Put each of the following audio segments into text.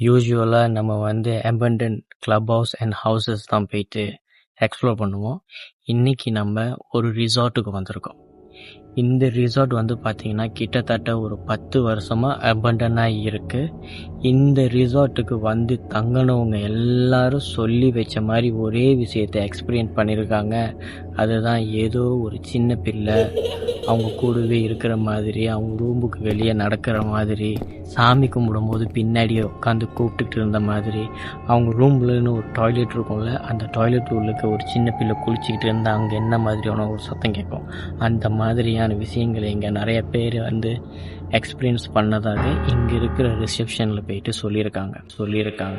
யூசுவலாக நம்ம abundant club house and houses தான் போயிட்டு எக்ஸ்ப்ளோர் பண்ணுவோம். இன்றைக்கி நம்ம ஒரு ரிசார்ட்டுக்கு வந்திருக்கோம். இந்த ரிசார்ட் பார்த்திங்கன்னா கிட்டத்தட்ட ஒரு 10 வருஷமாக அபண்டனாக இருக்குது. இந்த ரிசார்ட்டுக்கு தங்கினவங்க எல்லாரும் சொல்லி வச்ச மாதிரி ஒரே விஷயத்தை எக்ஸ்பீரியன்ஸ் பண்ணியிருக்காங்க. அதுதான் ஏதோ ஒரு சின்ன பிள்ளை அவங்க கூடவே இருக்கிற மாதிரி, அவங்க ரூமுக்கு வெளியே நடக்கிற மாதிரி, சாமி கும்பிடும்போது பின்னாடியே உட்காந்து கூப்பிட்டுட்டு இருந்த மாதிரி, அவங்க ரூம்லன்னு ஒரு டாய்லெட் இருக்கும்ல, அந்த டாய்லெட் உள்ளுக்கு ஒரு சின்ன பிள்ளை குளிச்சிக்கிட்டு இருந்தால் அங்கே என்ன மாதிரியான ஒரு சத்தம் கேட்கும். அந்த மாதிரியான விஷயங்களை இங்கே நிறைய பேர் எக்ஸ்பீரியன்ஸ் பண்ணதாக இங்கே இருக்கிற ரிசப்ஷனில் போயிட்டு சொல்லியிருக்காங்க.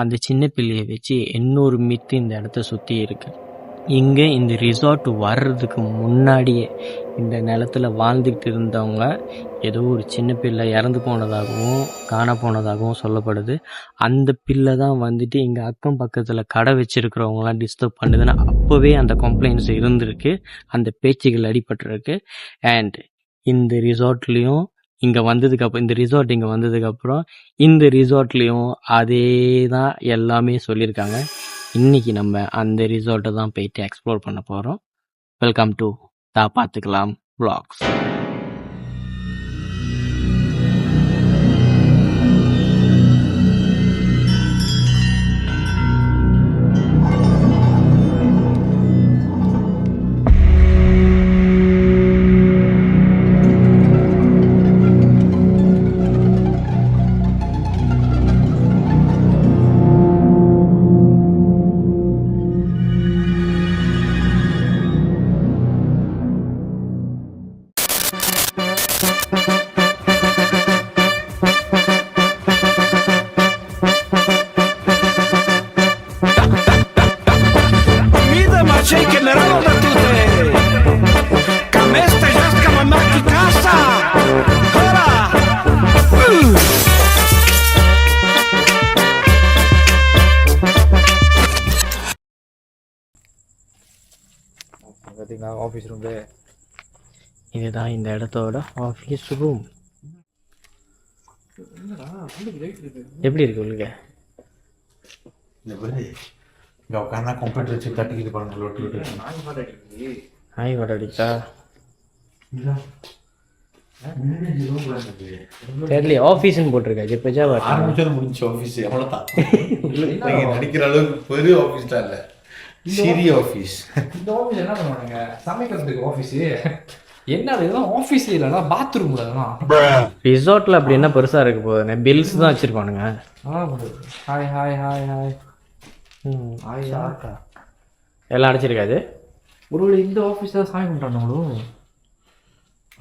அந்த சின்ன பிள்ளையை வச்சு இன்னொரு மித்து இந்த இடத்த சுற்றி இருக்கு. இங்கே இந்த ரிசார்ட் வர்றதுக்கு முன்னாடியே இந்த நிலத்தில் வாழ்ந்துக்கிட்டு இருந்தவங்க ஏதோ ஒரு சின்ன பிள்ளை இறந்து போனதாகவும் காண போனதாகவும் சொல்லப்படுது. அந்த பிள்ளை தான் இங்கே அக்கம் பக்கத்தில் கடை வச்சுருக்கிறவங்களாம் டிஸ்டர்ப் பண்ணுதுன்னு அப்போவே அந்த கம்ப்ளைண்ட்ஸ் இருந்திருக்கு, அந்த பேச்சுகள் அடிபட்டிருக்கு. அண்ட் இந்த ரிசார்ட்லேயும் இங்கே வந்ததுக்கப்புறம் இந்த ரிசார்ட்லேயும் அதே தான் எல்லாமே சொல்லியிருக்காங்க. இன்றைக்கி நம்ம அந்த ரிசார்ட்டை தான் போயிட்டு எக்ஸ்ப்ளோர் பண்ண போகிறோம். வெல்கம் டு தா பார்த்துக்கலாம் vlogs. ஆஃபீஸ் ரூம் இதுதான் இந்த இடத்தோட ஆஃபீஸ் ரூம். எப்படி இருக்கு உங்களுக்கு? இங்கே உட்காந்தா கம்ப்யூட்டர் வச்சு தட்டிக்கிட்டு பாருங்க. நாய் வாட அடிச்சா தெரியல. ஆஃபீஸ்ன்னு போட்டிருக்காங்க. இப்போ ஆரம்பிச்சது முடிஞ்சு ஆஃபீஸ் அவ்வளோதான். நடிக்கிற அளவுக்கு பெரிய ஆஃபீஸ் தான் இல்லை, சிறிய ஆஃபீஸ். இந்த ஆஃபீஸ் என்ன பண்ணுவாங்க? சமைக்கிறதுக்கு ஆஃபீஸு என்ன? இதெல்லாம் ஆஃபீஸ் இல்லைனா பாத்ரூம் அதெல்லாம். ரிசார்ட்டில் அப்படி என்ன பெருசாக இருக்க போகுதுங்க? பில்ஸ் தான் வச்சுருப்பானுங்க. ஹாய் ஹாய் ஹாய் ஹாய் எல்லாம் அடிச்சிருக்காது. ஒரு இந்த ஆஃபீஸ் தான் சாமி பண்ணுறாங்களோ.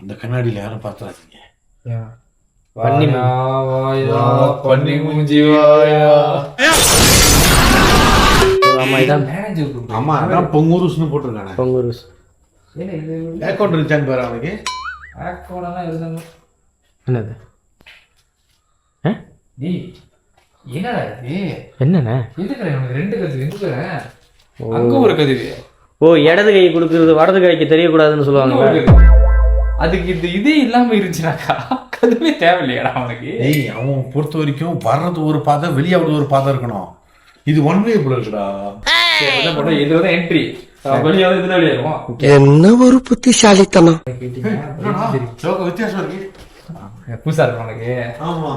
அந்த கண்ணாடியில் யாரும் பார்த்துறாதீங்க. பண்ணி மூஞ்சி வாயா. ஆமா, அதான் பொங்கூருஸ்னு போட்டிருக்கானே. பொங்கூருஸ் என்ன இது? அக்கௌண்ட் இருந்துச்சான்னு பாரு அவனுக்கு. அக்கௌண்ட்லாம் இருந்தாங்க. என்னது? என்னடா இது? என்னண்ணே எதுக்குறேன் உனக்கு 2 கதிவு? எதுக்குறேன் அங்கே ஒரு கதிவு? இடது கை கொடுக்குறது வடது கைக்கு தெரியக்கூடாதுன்னு சொல்லுவாங்க. அதுக்கு இதே இல்லாமல் இருந்துச்சுனாக்கா கதுவே தேவையில்லையாடா அவனுக்கு? அவன் பொறுத்த வரைக்கும் வர்றது ஒரு பாதை, வெளியாவது ஒரு பாதை இருக்கணும். இது ஒன் வே போல இருக்குடா. இதுதான் என்ட்ரி, வெளியாவது இதுல வெளியாகும். என்ன ஒரு புத்திசாலித்தனம். வித்தியாசம் இருக்கு. புதுசா இருக்கு உனக்கு? ஆமா.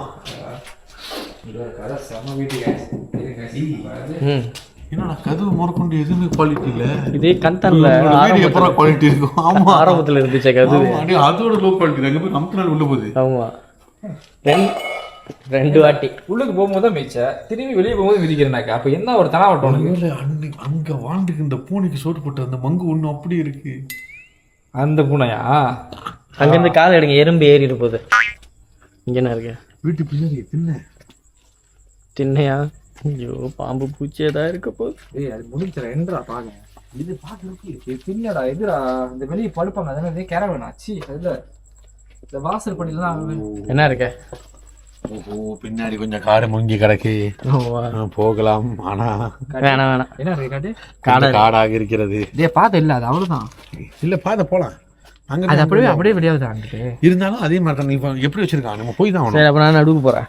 என்னடா கதவு முறக்கொண்டு எதுவுமே குவாலிட்டி இல்ல. இதே கந்தன்ல எப்பறம் குவாலிட்டி இருக்கும். ஆமா, ஆரம்பத்துல இருந்துச்சு கதவு. அதோட லோ குவாலிட்டி. அங்க போய் நமக்கு நாள் உள்ள போகுது. ஆமா, 2 வாட்டி உள்ளுக்கு போகும்போது தான் மிச்ச, திரும்பி வெளியே போகும்போது மிதிக்கிறேனாக்கா. அப்ப என்ன ஒரு தனாவட்டம். அங்க வாழ்ந்துக்கு இந்த பூனைக்கு சோட்டு போட்டு அந்த மங்கு ஒண்ணு அப்படி இருக்கு. அந்த பூனையா? அங்கிருந்து கால் எடுங்க, எறும்பு ஏறிட்டு போகுது. இங்க என்ன இருக்கு? வீட்டு பின்னாடி திண்ணையா? ஐயோ, பாம்பு பூச்சியதா இருக்க போகுது. அது முடிச்சிட என்றா பாங்க. இது பாக்குறதுக்கு பின்னடா எதுரா இந்த வெளியே படுப்பாங்க. அதனால கேரவன் ஆச்சு. அதுல இந்த வாசல் படியில என்ன இருக்க? ஓஹோ, பின்னாடி கொஞ்சம் காடு முங்கி கிடக்கு. போகலாம், ஆனா வேணாம். என்ன இருக்கு? காடாக இருக்கிறது. பாதை இல்ல, அது அவ்வளவுதான். இல்ல பாதை போலாம். அங்க அது அப்படியே வெளியாகுது அங்கிட்டு. இருந்தாலும் அதே மாதிரி தான் நீ எப்படி வச்சிருக்கான், நம்ம போய் தான் சரி அப்போ நான் நடுவுக்கு போகிறேன்.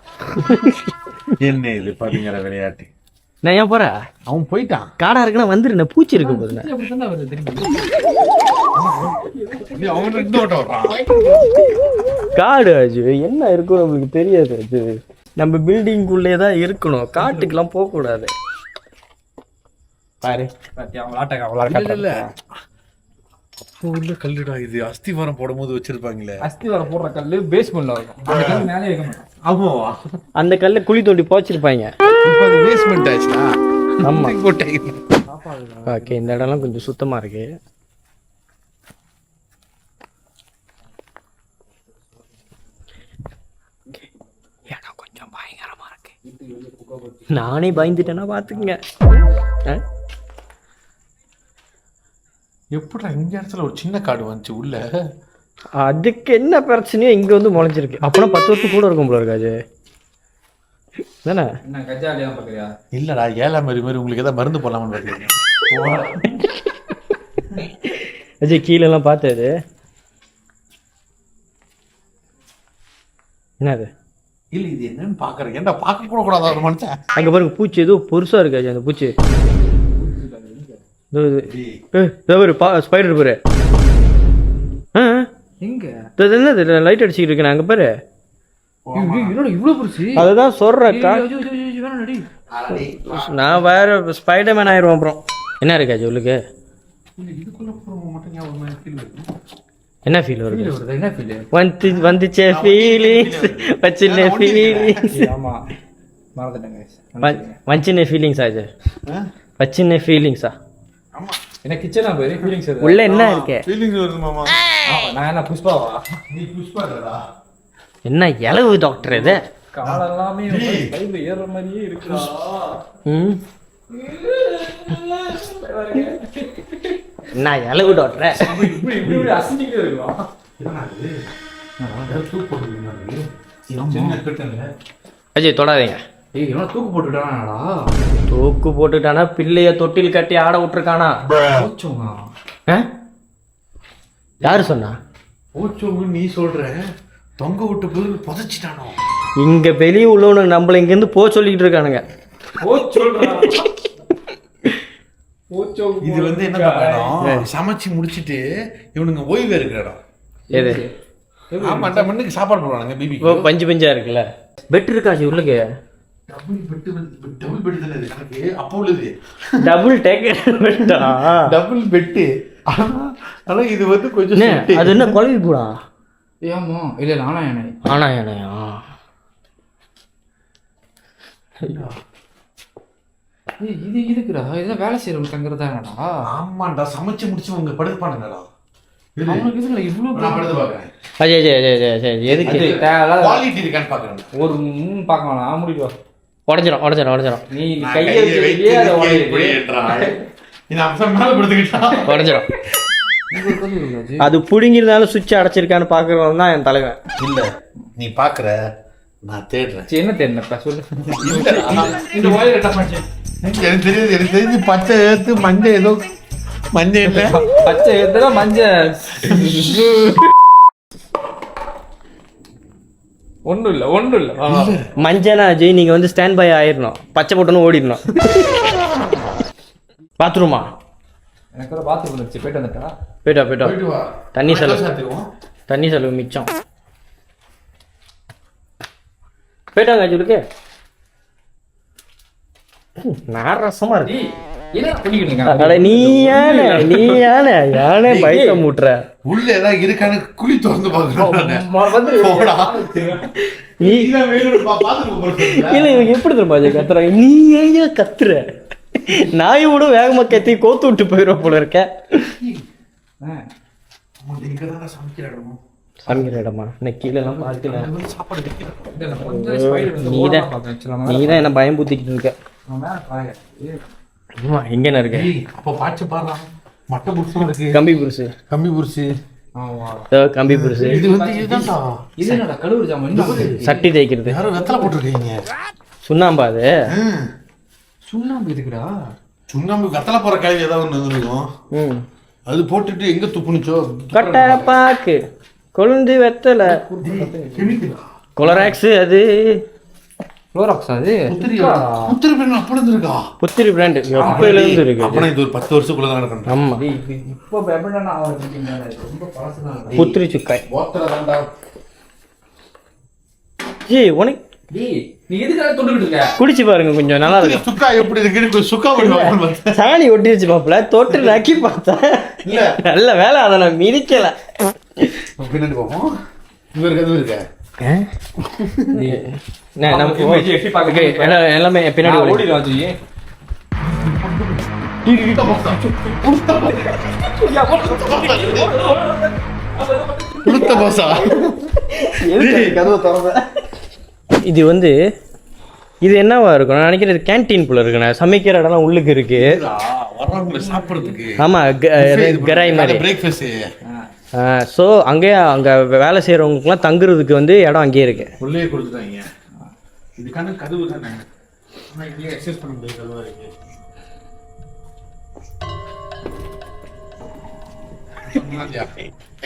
என்ன இது பாத்தீங்கிற விளையாட்டு. நான் ஏன் போகிறேன்? அவன் போயிட்டான். காடா இருக்குன்னா வந்துரு, பூச்சி இருக்கு போதுண்ணே. அப்படித்தானே வருது திரும்பி. அவன் ரெண்டு ஓட்டம் வர்றான். காடு ஆச்சு என்ன இருக்கும் நம்மளுக்கு தெரியாது. அது நம்ம பில்டிங்குள்ளே தான் இருக்கணும், காட்டுக்கெல்லாம் போகக்கூடாது. பாரு இல்ல அப்போ உள்ள கல்லுடா இது. அஸ்திவாரம் போடும் போது வச்சிருப்பாங்களே, அஸ்திவாரம் போடுற கல்லு பேஸ்மெண்ட்ல இருக்கும். அந்த கல்லு மேலே வைக்க மாட்டான். ஆமாவா? அந்த கல்லை குழி தோண்டி போச்சிருப்பாங்க. இப்போ அது பேஸ்மெண்ட் ஆச்சுனா. ஆமா போட்டேன். ஓகே, இந்த இடம்லாம் கொஞ்சம் சுத்தமா இருக்கு. இடம் கொஞ்சம் பயங்கரமா இருக்கு. நானே பயந்துட்டேன்னா பாத்துக்கங்க. எப்படா இந்த இடத்துல ஒரு சின்ன காடு வந்துச்சு உள்ள? அதுக்கு என்ன பிரச்சனையோ இங்க வந்து முளைச்சிருக்கு. அப்பனா 10 வருஷம் கூட இருக்கும் போல இருக்காது தானே? என்ன கஜாலியா பாக்குறியா? இல்லடா, ஏழா மாதிரி உங்களுக்கு ஏதாவது மருந்து போடலாம்னு பாத்தீங்க. அஜய் கீழே எல்லாம் பார்த்தது என்னது? இல்ல இது என்னன்னு பாக்குறேன். ஏன்டா பார்க்க கூட கூடாது ஒரு மனுஷன்? அங்க பாருங்க பூச்சி ஏதோ பெருசா இருக்காச்சு. அந்த பூச்சி ஸ்பைடர் பாரு. எங்க என்னது லைட் அடிச்சுக்கிட்டு இருக்கேன் அங்க பாரு. இவ்வளவு பெருசு. அதுதான் சொல்றக்கா, நான் வேற ஸ்பைடர்மேன் ஆயிடுவேன் அப்புறம். என்ன இருக்காச்சு உள்ளுக்கு? என்ன ஃபீல் வருது? என்ன ஃபீல் வந்துச்சே ஃபீலிங்ஸ், வச்சின ஃபீலிங்ஸ். ஆமா மறந்துட்டேங்க. வச்சின ஃபீலிங்ஸ் ஆச்சு, வச்சின ஃபீலிங்ஸா? ஆமா என்ன கிச்சனா போய் ஃபீலிங்ஸ் வருது. உள்ள என்ன இருக்கு? ஃபீலிங்ஸ் வருது மாமா. நான் என்ன புஷ்பாவா? நீ புஷ்பாடா? என்ன இலவு டாக்டர் இது? கால் எல்லாமே கையில ஏற மாதிரியே இருக்குடா. என்ன இலவு டாக்டர்? இப்படி அசினிக்கே இருக்கலாம். அஜய் தொடாதீங்க. ஏய் இவன் தூக்கு போட்டுட்டானாடா. தூக்கு போட்டுட்டானா? பிள்ளைய தொட்டில் கட்டி ஆட விட்டுருக்கானா? போச்சோங்க. யாரு சொன்னா? போச்சோங்க நீ சொல்ற? தொங்க விட்டு போய் புதைச்சிட்டானோ? இங்க வெளியே உள்ளவனுக்கு நம்மள இங்க இருந்து போ சொல்லிட்டு இருக்கானுங்க. இது வந்து என்ன பண்ணணும், சமைச்சு முடிச்சிட்டு இவனுங்க ஓய்வு இருக்கிற இடம். எது? ஆமாண்டா, மண்ணுக்கு சாப்பாடு போடுவானுங்க பிபி. பஞ்சு பஞ்சா இருக்குல்ல. பெட் இருக்காச்சு உள்ளுக்கு. டபுள் பெட் தானே இது கணக்கு. அப்போ உள்ளது டபுள் டேக் பெட்டா? Double bet. ஆனா இது வந்து கொஞ்சம் அது என்ன குழம்பு கூடா? ஏமா இல்ல நானா யானை. ஆனா யானையா? இது இதுக்குடா இதெல்லாம் வேலை செய்யறவங்க தங்குறதாடா. ஆமாண்டா, சமைச்சு முடிச்சு உங்க படுப்பானுங்கடா. அவனுக்கு இதுல இவ்வளவு நான் படுத்து பாக்குறேன். அஜய் அஜய் அஜய் அஜய் அஜய் எதுக்கு? குவாலிட்டி இருக்கான்னு பாக்குறேன். ஒரு பார்க்க வேணாம், முடிவு உடஞ்சிரும் உடஞ்சிரும் உடஞ்சிரும். நீ கையை வச்சு அதை உடஞ்சிரும். அது புடுங்கிருந்தாலும் சுவிட்ச் அடைச்சிருக்கான்னு பாக்குறவன் தான் என் தலைவன். இல்ல நீ பாக்குற, நான் தேடுறேன். என்ன தெரியல சொல்லு. இந்த ஒயர் என்ன பண்ணி எனக்கு தெரியாது. எனக்கு தெரிஞ்சு பச்சை ஏத்து மஞ்சள் ஏதோ மஞ்சள் இல்ல பச்சை ஏத்துல மஞ்சள் ஒன்றும் இல்லை மஞ்சனா அஜய் நீங்க வந்து ஸ்டாண்ட் பை ஆயிடணும். பச்சை போட்டோன்னு ஓடிடணும். பாத்ரூமா? எனக்கு ஒரு பாத்ரூம் இருந்துச்சு, போயிட்டு வந்துட்டா. போயிட்டா போயிட்டு வா. தண்ணி செலவு மிச்சம். போயிட்டாங்க அஜுலுக்கு. நான் ரசமா இருக்கு. நீ யானை பைக்க மூட்டுற. உள்ள ஏதாவது இருக்கான்னு குழி திறந்து எப்படி தெரியுமா கத்துற? நீ ஏன் கத்துற? நாய் விட வேகமா கத்தி கோத்து விட்டு போயிடும் போல இருக்க. சமைக்கிற இடமா? இன்னைக்கு கீழே எல்லாம் பார்க்கல. நீதான் என்ன பயம் பூத்திக்கிட்டு இருக்க. எங்க இருக்க? அப்ப பாச்சு பாரு, மட்டை புருஷம் இருக்கு. கம்பி புருஷு கம்பி புருஷு. இது வந்து இதுதான்டா. இது என்னடா கழுவுற ஜாமான்? சட்டி தேய்க்கிறது. யாரும் வெத்தலை போட்டுருக்கீங்க. சுண்ணாம்பா அது? சுண்ணாம்பு இருக்குடா. சுண்ணாம்பு வெத்தலை போற காய் ஏதாவது ஒன்று இருக்கும். அது போட்டுட்டு எங்க துப்புனுச்சோ கட்டை பாக்கு கொழுந்து வெத்தலை கொலராக்ஸ் அது குளோராக்ஸ் அது புத்திரி பிராண்ட் அப்படி இருக்கா? புத்திரி பிராண்ட் எப்பயில இருந்து இருக்கு. அப்பனா இது ஒரு 10 வருஷத்துக்குள்ள தான் நடக்கணும். ஆமா இப்போ எப்படின்னா ரொம்ப பழசுதான். புத்திரி சுக்காய். போத்தல தான்டா. ஏய் உனக்கு நீ எதுக்காக தொட்டுக்கிட்டு இருக்க? குடிச்சு பாருங்க கொஞ்சம் நல்லா இருக்கு. சுக்கா எப்படி இருக்கு? சுக்கா பண்ணுவாங்க. சாணி ஒட்டிருச்சு மாப்பிள்ள தொட்டு நக்கி பார்த்தா இல்ல நல்ல வேலை அதை நான் மிதிக்கல. பின்னாடி போவோம். இங்க இருக்கு இருக்க. எல்லாமே பின்னாடி ஓடிடும். இது வந்து இது என்னவா இருக்கும்? நான் நினைக்கிறது கேன்டீன் போல இருக்குண்ணா. சமைக்கிற இடம்லாம் உள்ளுக்கு இருக்கு. வர்றவங்க சாப்பிடுறதுக்கு. ஆமா கராய் மாதிரி பிரேக்ஃபாஸ்ட். ஸோ அங்கேயே அங்கே வேலை செய்கிறவங்களுக்குலாம் தங்குறதுக்கு வந்து இடம் அங்கேயே இருக்கு. உள்ளே கொடுத்துட்டாங்க. இதுக்கான கதவு தானே. ஆனால் இங்கே எக்ஸஸ் பண்ண முடியாது. கதவாக இருக்கு.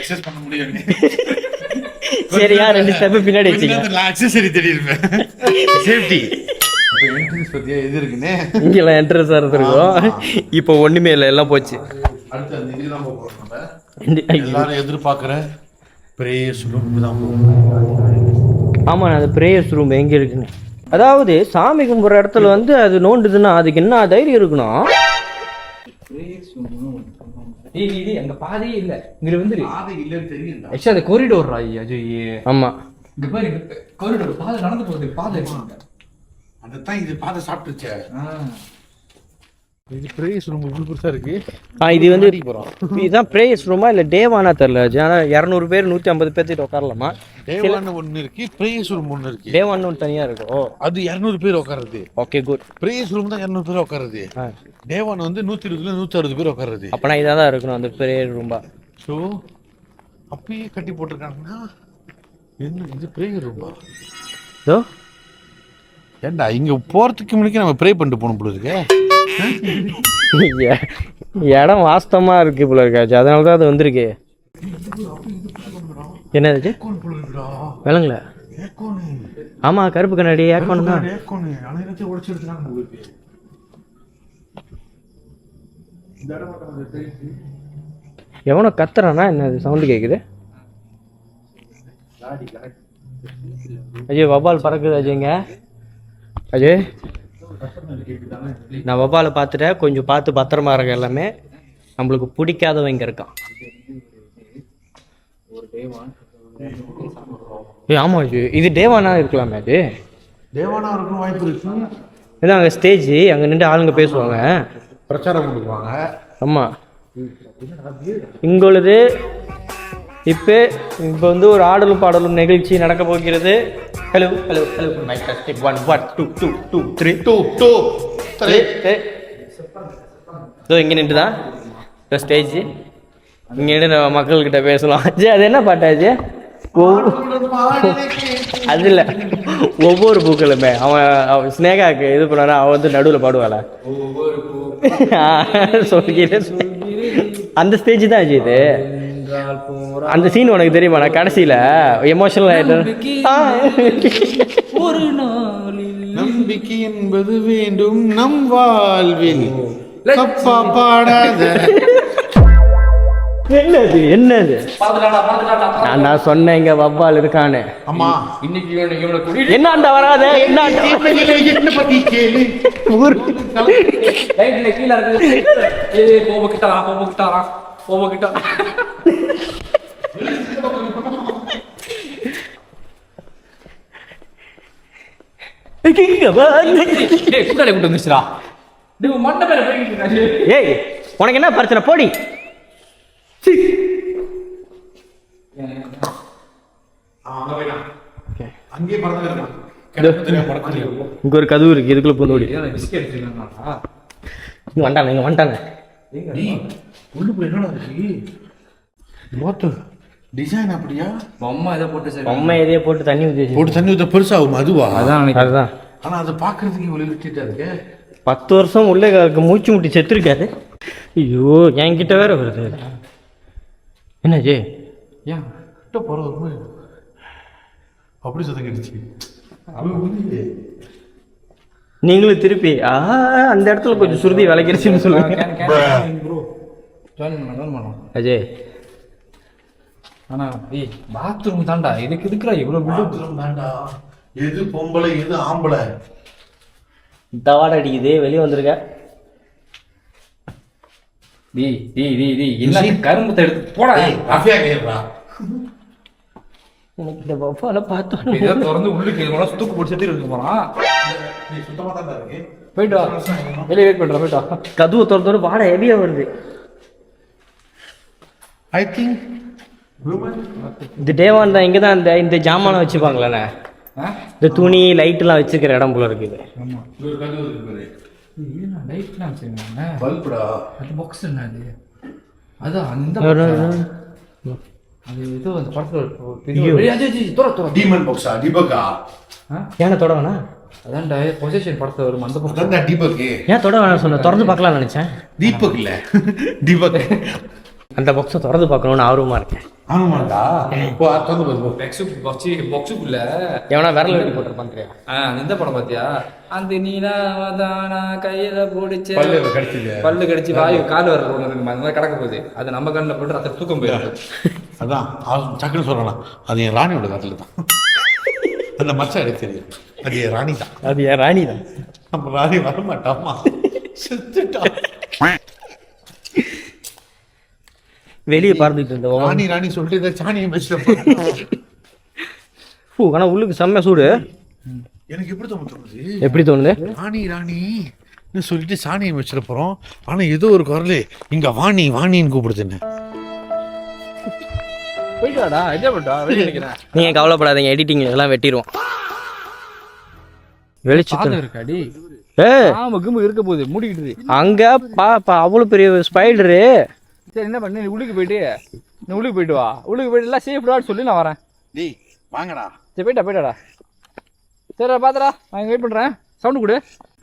எக்ஸஸ் பண்ண முடியாது. சரியா 2 ஸ்டெப் பின்னாடி வச்சுங்க. நான் அக்சஸரி தேடி இருப்பேன். சேஃப்டி. இப்போ என்ட்ரன்ஸ் பத்தியா எது இருக்குன்னு இங்கெல்லாம் என்ட்ரன்ஸ் இருக்கும். இப்போ ஒண்ணுமே இல்லை, எல்லாம் போச்சு. அடுத்து அந்த இதுக்கு தான் போகிறோம். நம்ம எல்லாரும் எதிர்பார்க்குற ப்ரேயர்ஸ் ரூமுக்கு தான் போகிறோம். ஆமாம், அது ப்ரேயர்ஸ் ரூம் எங்கே இருக்குன்னு. அதாவது சாமி கும்பிட்ற இடத்துல வந்து அது நோண்டுதுன்னா அதுக்கு என்ன தைரியம் இருக்கணும்? அங்க பாதையே இல்ல. இங்க வந்து பாதை இல்லைன்னு தெரியும். ஆக்சுவலி அது கொரிடோர் அஜய். ஆமா, இங்க பாரு கொரிடோர் பாதை நடந்து போறதுக்கு பாதை இருக்கு. அதான் இது பாதை சாப்பிட்டுச்சே. இது ப்ரேயர்ஸ் ரூம் இவ்வளோ பெருசாக இருக்கு. இது வந்து இதுதான் ப்ரேயர்ஸ் ரூமா இல்லை டேவானா தெரியல. ஆனால் 200 பேர் 150 பேர்த்திட்ட உட்காரலாமா? டேவான் ஒன்று இருக்கு, ப்ரேயர்ஸ் ரூம் ஒன்று இருக்கு. டேவான் ஒன்று தனியாக இருக்கும். அது 200 பேர் உட்காருது. Okay good. ப்ரேயர்ஸ் ரூம் தான் 200 பேர் உட்காருது. டேவான் வந்து 120 160 பேர் உட்காருது. அப்போனா இதாக தான் இருக்கணும் அந்த ப்ரேயர் ரூம்பா. ஸோ அப்பயே கட்டி போட்டிருக்காங்கன்னா என்ன இது ப்ரேயர் ரூம்பா? ஸோ ஏண்டா இங்கே போகிறதுக்கு முன்னாடி நம்ம ப்ரே பண்ணிட்டு போகணும் போல இருக்கு. இடம் வாஸ்தமாக இருக்கு போல இருக்காச்சு, அதனால தான் அது வந்திருக்கு. என்னது விளங்கல? ஆமாம், கருப்பு கண்ணாடி ஏக்கோன் தான். எவனோ கத்துறானா? என்னது சவுண்டு கேட்குது? அஜய் வபால் பறக்குது. அஜய்ங்க அஜய், நான் வபாலை பார்த்துட்டேன். கொஞ்சம் பார்த்து பத்திரமா இருக்க. எல்லாமே நம்மளுக்கு பிடிக்காதவங்க இருக்கான். ஆமாம் அஜய், இது டேவானா இருக்கலாமே? அது தேவானா இருக்கும் வாய்ப்பு இருக்கு. ஏன்னா அங்கே ஸ்டேஜ், அங்கே நின்று ஆளுங்க பேசுவாங்க, பிரச்சாரம் கொடுக்குவாங்க. ஆமாம். இங்கொழுது இப்போ வந்து ஒரு ஆடலும் பாடலும் நிகழ்ச்சி நடக்க போகிறது. Hello hello hello mic testing 1 1 2 2 2 3 2 2 3. இதோ இங்கே நின்று தான் இந்த ஸ்டேஜ். இங்கே நின்று நம்ம மக்கள்கிட்ட பேசலாம். அஜய், அது என்ன பாட்டாச்சு? அது இல்லை, ஒவ்வொரு பூக்களுமே அவன் ஸ்னேகாக்கு இது பண்ணானா அவன் வந்து நடுவில் பாடுவாள. சொல்லிக்கிட்டே அந்த ஸ்டேஜ் தான் அஜய். இது அந்த சீன் உனக்கு தெரியுமா? நான் கடைசியில எமோஷனல் ஆயிட்டேன். ஒரு நாளில் நம்பிக்கை என்பது வேண்டும் நம் வாழ்வில். தப்பா பாடாத. என்னது என்னது? நான் சொன்னேன் இங்க வவ்வால் இருக்கானு. ஆமா, இன்னைக்கு என்னாண்ட வராத. என்ன பத்தி கேளு. கீழே போகிட்டா ஏய், உனக்கு என்ன பிரச்சனை? போடி. இங்க ஒரு கதவு இருக்கு, இதுக்குள்ள போய் வந்துட்டாங்க. இங்க வந்துட்டாங்க. டிசைன் அப்படியா? பொம்மை இதை போட்டு பொம்மை எதையே போட்டு தண்ணி ஊற்றி போட்டு தண்ணி ஊற்ற பெருசாகும். அதுவா? அதுதான். ஆனா அதை பாக்குறதுக்கு இவ்வளவு விட்டுட்டா இருக்கு. 10 வருஷம் உள்ளே மூச்சு முட்டி செத்துருக்காது. ஐயோ என்கிட்ட வேற வருது. என்னாச்சு? ஏன் கிட்ட போறது அப்படி சத்தம் கேட்டுச்சு. அவன் புரியுது. நீங்களும் திருப்பி அந்த இடத்துல கொஞ்சம் சுருதி விளக்கிடுச்சுன்னு சொல்லுங்க. அஜய் ஆனா ஏய் பாத்ரூம் தான்டா, இதுக்கு இருக்கிறா இவ்வளவு பாத்ரூம் தான்டா. எது பொம்பளை எது ஆம்பளை? தவாட அடிக்குது, வெளியே வந்திருக்க. என்ன கரும்பத்தை எடுத்து போடா. ரஃபியா கேட்கறா. எனக்கு இந்த வவ்வால பார்த்தோம். இதை திறந்து உள்ளுக்கு இது கூட தூக்கு போட்டு செத்து இருக்கு போறான். நீ சுத்தமா தான் இருக்கு. போயிட்டு வா, வெளியே வெயிட் பண்றேன். போயிட்டு வா. கதவு திறந்தோட வாடை ஹெவியா வருது. ஐ திங்க் இந்த டேவான் தான் இங்கே தான் இந்த ஜாமானை வச்சுப்பாங்களே, இந்த துணி லைட்லாம் வச்சுக்கிற இடம் போல இருக்குது. ஆமா ஒரு கதவு இருக்கு பாரு. என்ன லைட்லாம் வச்சிருக்காங்க? பல்புடா. அது பாக்ஸ் என்ன அது? அதான் அந்த அது ஏதோ அந்த படத்துல டீமன் பாக்ஸா? டிபக்கா? ஏன்னா தொட வேணா? அதான்டா பொசிஷன் படத்துல வரும் அந்த பக்கம். அதான்டா டிபக்கு. ஏன் தொட வேணாம் சொன்ன? திறந்து பார்க்கலாம்னு நினைச்சேன். தீபக் இல்ல, டிபக். அந்த பாக்ஸை திறந்து பார்க்கணும்னு ஆர்வமா இருக்கேன். ஆமாடா. போ திறந்து பாரு. போ. பாக்ஸுக்குள்ள எவனா விரல் வெட்டி போட்டிருப்பான்றியா? இந்த படம் பாத்தியா? அந்த நீனா கையில பிடிச்ச பல்லு கடிச்சிது. பல்லு கடிச்சு வாயு கால் வரல ஒன்று அந்த மாதிரி கிடக்க போகுது. அது நம்ம கண்ணில் போட்டு அதை தூக்கம் போயிருக்கு. அதான் சக்குன்னு சொல்லலாம். அது என் ராணியோட கட்டில் தான். அந்த மச்சம் எனக்கு தெரியும். அது என் ராணி தான். அது என் ராணி தான். நம்ம ராணி வரமாட்டாமா, செத்துட்டா. வெளியே பறந்துட்டு இருந்தோம். ராணி ராணி சொல்லிட்டு இதை சாணியை வச்சுட்டு ஆனா உள்ளுக்கு செம்ம சூடு. எனக்கு எப்படி தோணுது? எப்படி தோணுது? ராணி ராணி சொல்லிட்டு சாணியை வச்சிட போறோம். ஆனா ஏதோ ஒரு குரல் இங்க வாணி வாணின்னு கூப்பிடுதுன்னு. போயிட்டாடா என்ன பண்ணா வெளியே நினைக்கிறேன். நீங்க கவலைப்படாதீங்க, எடிட்டிங் இதெல்லாம் வெட்டிடுவோம். வெளிச்சத்துல இருக்காடி. கும்பு இருக்க போகுது மூடிக்கிட்டு அங்க பாப்பா அவ்வளவு பெரிய ஸ்பைடரு. சரி என்ன பண்ணு, நீ உள்ளுக்கு போயிட்டு வா. உள்ளுக்கு போயிட்டு எல்லாம் சேஃப்டான்னு சொல்லி நான் வரேன். டேய் வாங்கடா. சரி போயிட்டாடா. சரி பாத்துடா, நான் வெயிட் பண்றேன். சவுண்டு கொடு.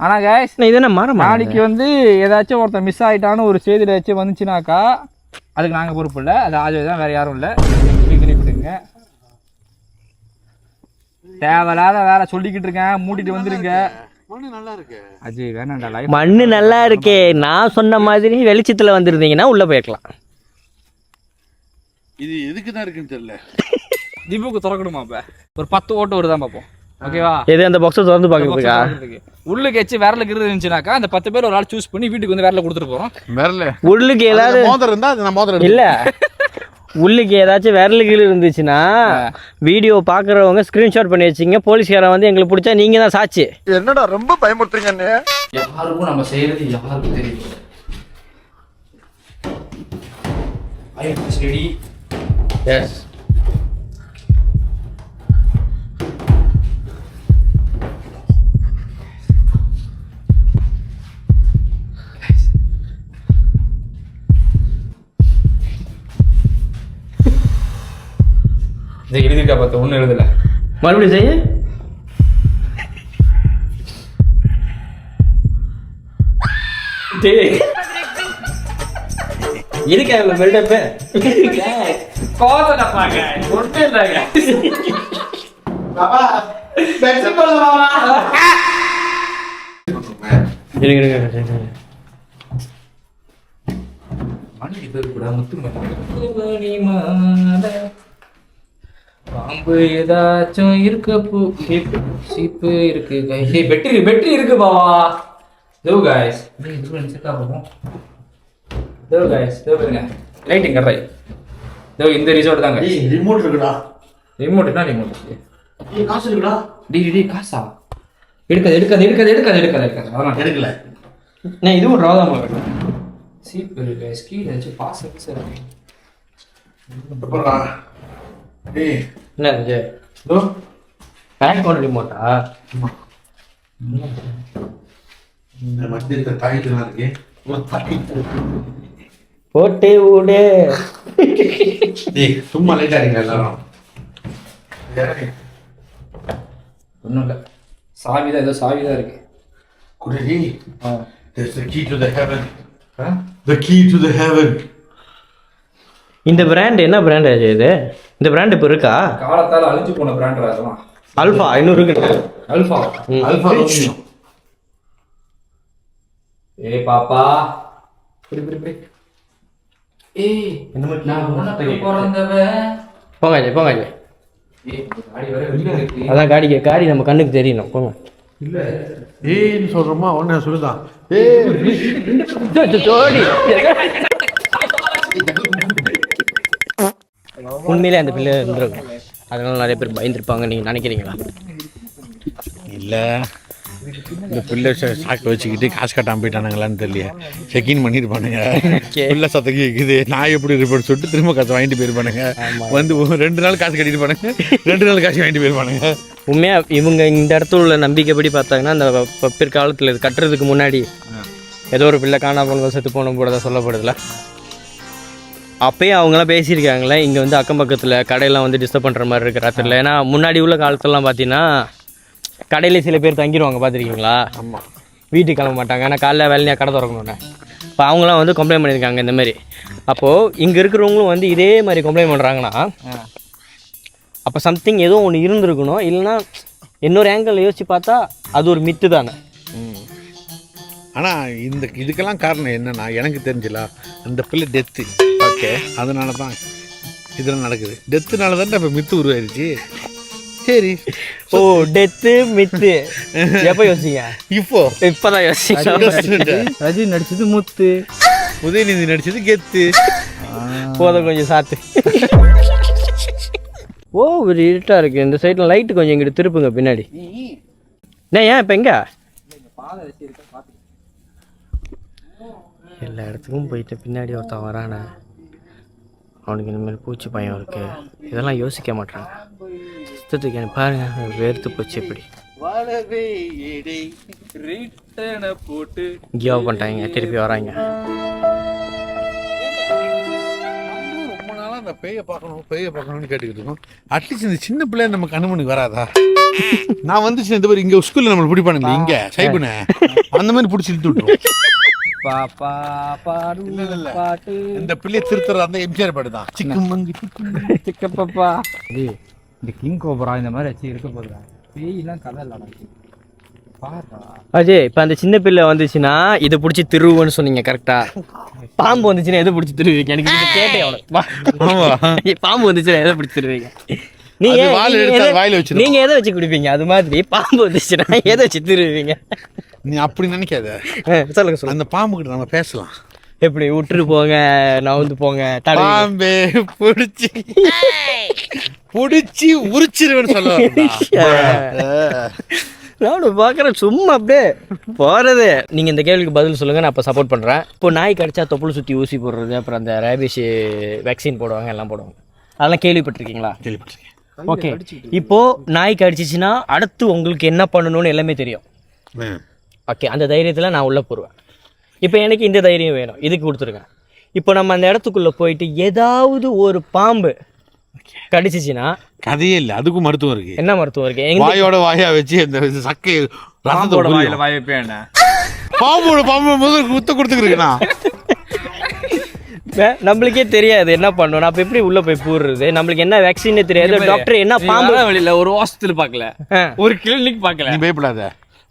ஆனா கைஸ் இது என்ன மரம்? நாளைக்கு வந்து ஏதாச்சும் ஒருத்தன் மிஸ் ஆகிட்டான்னு ஒரு செய்தி ஏதாச்சும் வந்துச்சுனாக்கா அதுக்கு நாங்கள் பொறுப்பு இல்லை. அது ஆஜய் தான், வேற யாரும் இல்லை. விடுங்க, தேவையில்லாத வேலை சொல்லிக்கிட்டு இருக்கேன். மூடிட்டு வந்துருங்க. மண்ணு நல்லா இருக்கு அஜய், வேணாண்டா. மண்ணு நல்லா இருக்கே. நான் சொன்ன மாதிரி வெளிச்சத்துல வந்துருந்தீங்கன்னா உள்ள போயிருக்கலாம். இது எதுக்கு தான் இருக்குன்னு தெரியல. தீபுக்கு திறக்கணுமா? அப்ப ஒரு 10 ஓட்டு வருதான் பார்ப்போம். ஓகேவா? எது அந்த பாக்ஸை திறந்து பார்க்கறதுக்கா? உள்ளுக்கு வச்சு விரலுக்கு இருந்துச்சுனாக்கா அந்த 10 பேர் ஒரு ஆள் சூஸ் பண்ணி வீட்டுக்கு வந்து விரல கொடுத்துட்டு போறோம். விரல உள்ளுக்கு ஏதாவது மோதிரம் இருந்தா அது நான் மோதிரம் இல்ல. உள்ளுக்கு ஏதாச்சும் விரலுக்கு இருந்துச்சுன்னா வீடியோ பாக்குறவங்க ஸ்கிரீன்ஷாட் பண்ணி வச்சுங்க. போலீஸ்காரன் வந்து எங்களுக்கு பிடிச்சா நீங்க தான் சாட்சி. என்னடா ரொம்ப பயமுறுத்துறீங்க. யாருக்கும் நம்ம செய்யறது யாருக்கும் தெரியும். ரெடி? எஸ். எழுதிருக்கா பார்த்த ஒன்றும் எழுதல. மறுபடியும் செய்ய. இருக்கா மெல்டப்பு கோதனப்பாங்க ஒன்றும் இல்லைங்க. பாம்பு ஏதாச்சும் இருக்க சீப்பு இருக்கு. பெட்ரி இருக்கு பாவா. Dev guys, Dev guys, Dev lighting கரை. தேவ் இந்த ரிசோர்ட் தாங்க. ரிமோட் இருக்குடா. ரிமோட்னா ரிமோட். காசு இருக்குடா. டி காசா? எடுக்காது. அதான் எடுக்கல. நான் இதுவும் ராதாமா சீப்பு இருக்கு. ஸ்கீல் வச்சு பாஸ் இருக்கு. எப்படா? டேய் என்ன இது? டோ பேங்க் ஒன் ரிமோட்டா? இந்த மத்திய தாயிட்டுலாம் இருக்கே. ஒரு தாயிட்டு போட்டே ஊடே. டேய் சும்மா லைட்டா இருங்க எல்லாரும். ஒன்றும் இல்லை. சாவிதான், ஏதோ சாவிதான் இருக்கு. குடி. There's the key to the heaven. The key to the heaven. இந்த பிராண்ட் என்ன பிராண்ட் ஆச்சு இது? இந்த பிராண்ட் இப்போ இருக்கா? காலத்தால் அழிஞ்சு போன பிராண்ட் அதெல்லாம். அல்ஃபா இன்னும் இருக்கு. Alpha Romeo. ஏய் பாப்பா இப்படி ஏய் நான் உனக்கு பிறந்தவன். போங்க. அதான் காடி நம்ம கண்ணுக்கு தெரியணும். போங்க. இல்ல ஏன்னு சொல்றோமா உடனே சொல்லுதான். உண்மையிலே அந்த பிள்ளை இருந்திருக்கும். அதனால நிறைய பேர் பயந்துருப்பாங்க நீங்க நினைக்கிறீங்களா? இல்லை இந்த பிள்ளை சாக்கு வச்சுக்கிட்டு காசு கட்டாமல் போயிட்டானுங்களான்னு தெரியல. செக்இன் பண்ணியிருப்பானுங்க. பிள்ளை சத்தம் கேட்குது, நான் எப்படி ரிப்போர்ட் சொல்லிட்டு திரும்ப காசு வாங்கிட்டு போயிருப்பானுங்க. வந்து 2 நாள் காசு கட்டிட்டு போனாங்க, 2 நாள் காசு வாங்கிட்டு போயிருப்பானுங்க. உண்மையாக இவங்க இந்த இடத்துல உள்ள நம்பிக்கைப்படி பார்த்தாங்கன்னா அந்த பிற்காலத்தில் இது கட்டுறதுக்கு முன்னாடி ஏதோ ஒரு பிள்ளை காணா போன செத்து போன போட சொல்லப்படுதுல. அப்பயே அவங்களாம் பேசியிருக்காங்களே இங்கே வந்து அக்கம் பக்கத்தில் கடையெல்லாம் வந்து டிஸ்டர்ப் பண்ணுற மாதிரி இருக்கிற ராத்திரில. ஏன்னா முன்னாடி உள்ள காலத்துலலாம் பார்த்தீங்கன்னா கடையிலே சில பேர் தங்கிடுவாங்க, பார்த்துருக்கீங்களா? ஆமாம், வீட்டுக்கு கிளம்ப மாட்டாங்க. ஏன்னா காலைல வேலையாக கடை திறக்கணுன்னே. இப்போ அவங்களாம் வந்து கம்ப்ளைண்ட் பண்ணியிருக்காங்க இந்தமாரி. அப்போது இங்கே இருக்கிறவங்களும் வந்து இதே மாதிரி கம்ப்ளைண்ட் பண்ணுறாங்கன்னா அப்போ சம்திங் ஏதோ ஒன்று இருந்திருக்கணும். இல்லைன்னா இன்னொரு ஆங்கிள் யோசிச்சு பார்த்தா அது ஒரு மித்து தானே. ஆனால் இதுக்கெல்லாம் காரணம் என்னன்னா எனக்கு தெரிஞ்சல அந்த பிள்ளை டெத்து. ஓகே, அதனால தான் இதெல்லாம் நடக்குது. டெத்துனால தான் இப்போ மித்து உருவாயிருச்சு. சரி, ஓ டெத்து மித்து எப்போ யோசிங்க? இப்போதான் யோசிங்க. ரஜினி நடிச்சது முத்து, உதயநிதி நடிச்சது கெத்து. போதும் கொஞ்சம் சாத்து. ஓ ஒரு இருட்டாக இருக்குது. இந்த சைடில் லைட்டு கொஞ்சம் இங்கிட்டு திருப்புங்க பின்னாடி. ஏன் இப்போ எங்கே எல்லா இடத்துக்கும் போயிட்டு பின்னாடி ஒருத்தன் வரானே, அவனுக்கு இந்தமாதிரி பூச்சி பயம் இருக்குது. இதெல்லாம் யோசிக்க மாட்டாங்க. சித்தத்துக்கு எனக்கு பாருங்க வேர்த்து போச்சு. எப்படி போட்டு கிவ் பண்ணிட்டாங்க, திருப்பி வராங்க. ரொம்ப நாளாக அந்த பேயை பார்க்கணும்னு கேட்டுக்கிட்டு இருக்கோம். அட்லீஸ்ட் இந்த சின்ன பிள்ளை நம்ம கண்ணுமணிக்கு வராதா? நான் வந்துச்சு இந்த மாதிரி இங்கே ஸ்கூலில் நம்மளை பிடிப்பானுங்க, இங்கே சைபுனை அந்த மாதிரி பிடிச்சி இழுத்து விட்டுருவோம். இந்த பிள்ளைய திருத்துறதா இருந்தா எம்ஜிஆர் பாட்டு தான். சிக்கப்பப்பா இந்த கிங் கோபரா இந்த மாதிரி வச்சு இருக்க போதுடா. பேயெல்லாம் கதை இல்லடா. அஜய் இப்போ அந்த சின்ன பிள்ளை வந்துச்சுன்னா இதை பிடிச்சி திருவுன்னு சொன்னீங்க கரெக்டா? பாம்பு வந்துச்சுன்னா எதை பிடிச்சி திருவீங்க? எனக்கு இது கேட்டே அவனுக்கு. பாம்பு வந்துச்சுன்னா எதை பிடிச்சி திருவீங்க? நீங்க எதை வச்சு குடிப்பீங்க? அது மாதிரி பாம்பு வந்துச்சுன்னா எதை வச்சு திருவீங்க? நீ அப்படி நினைக்காத. சொல்லுங்க. அந்த பாம்பு கிட்ட நம்ம பேசலாம். எப்படி விட்டுட்டு போங்க, நவுந்து போங்க, பாம்பே புடிச்சு உரிச்சிருவேன்னு சொல்லுவாங்க. நானும் பார்க்குறேன் சும்மா அப்படியே போகிறது. நீங்கள் இந்த கேள்விக்கு பதில் சொல்லுங்கள், நான் இப்போ சப்போர்ட் பண்ணுறேன். இப்போ நாய் கடிச்சா தொப்புள் சுற்றி ஊசி போடுறது, அப்புறம் அந்த ரேபிஸ் வேக்சின் போடுவாங்க, எல்லாம் போடுவாங்க. அதெல்லாம் கேள்விப்பட்டிருக்கீங்களா? கேள்விப்பட்டிருக்கேன். ஓகே, இப்போது நாய் கடிச்சிச்சின்னா அடுத்து உங்களுக்கு என்ன பண்ணணும்னு எல்லாமே தெரியும். ஓகே, அந்த தைரியத்தில் நான் உள்ளே போடுவேன். இப்போ எனக்கு இந்த தைரியம் வேணும், இதுக்கு கொடுத்துருங்க. இப்போ நம்ம அந்த இடத்துக்குள்ளே போயிட்டு ஏதாவது ஒரு பாம்பு கடிச்சிச்சின்னா கதையே இல்லை, அதுக்கும் மருத்துவம் இருக்கு. என்ன மருத்துவம் இருக்கு? வாயோட வாயா வச்சு அந்த சக்கை பாம்போட வாயில வாய வைப்பேன். பாம்பு முதல் குத்த கொடுத்துருக்குண்ணா. நம்மளுக்கே தெரியாது என்ன பண்ணணும். அப்ப எப்படி உள்ள போய் போடுறது? நம்மளுக்கு என்ன வேக்சினே தெரியாது. டாக்டர் என்ன பாம்பு வழியில ஒரு ஹாஸ்பிட்டல் பார்க்கல, ஒரு கிளினிக் பார்க்கல. நீ பயப்படாத,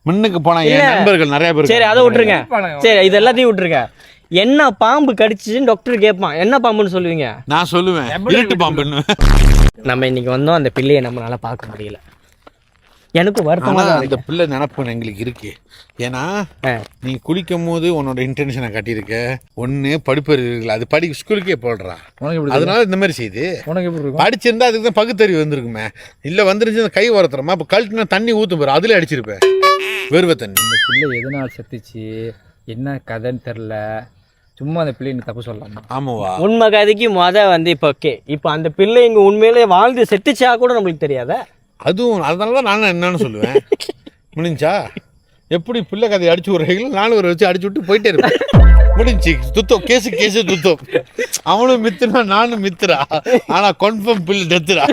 முன்னுக்கு போனா என் நண்பர்கள் நிறைய பேர். சரி, அதை விட்டுருங்க. சரி, இது எல்லாத்தையும் விட்டுருங்க. என்ன பாம்பு கடிச்சுன்னு டாக்டர் கேட்பான், என்ன பாம்புன்னு சொல்லுவீங்க? நான் சொல்லுவேன் இருட்டு பாம்புன்னு. நம்ம இன்னைக்கு வந்தோம், அந்த பிள்ளையை நம்மளால பார்க்க முடியல. எனக்கு வருத்தமா அந்த பிள்ளை நினப்பு எங்களுக்கு இருக்கு. ஏன்னா நீ குளிக்கும் போது உன்னோட இன்டென்ஷனை காட்டியிருக்க. ஒன்று படிப்பறிவு, அது படி ஸ்கூலுக்கே போடுறா. அதனால இந்த மாதிரி செய்து படிச்சிருந்தா அதுக்கு தான் பகுத்தறிவு வந்திருக்குமே. இல்லை வந்துருச்சு அந்த கை உரத்துறமா. இப்போ கழுத்துனா தண்ணி ஊற்றும் போகிற, அதில் அடிச்சிருப்பேன் வெறுவை தண்ணி. இந்த பிள்ளை எதனால் செத்துச்சு என்ன கதைன்னு தெரில. சும்மா அந்த பிள்ளை தப்பு சொல்லலாம். ஆமாவா? உண்மை கதைக்கு வந்து இப்போ ஓகே, இப்போ அந்த பிள்ளை இங்கே உண்மையிலே வாழ்ந்து செத்துச்சா கூட நம்மளுக்கு தெரியாத. அதுவும் அதனால தான் நான் என்னன்னு சொல்லுவேன். முடிஞ்சா எப்படி பிள்ளை கதையை அடிச்சு விட்றீங்களோ நானும் ஒரு வச்சு அடிச்சு விட்டு போயிட்டே இருப்பேன். முடிஞ்சு துத்தம், கேஸு துத்தம். அவனும் மித்துனா நானும் மித்துறா. ஆனால் கன்ஃபார்ம் பிள்ளை டெத்துறா.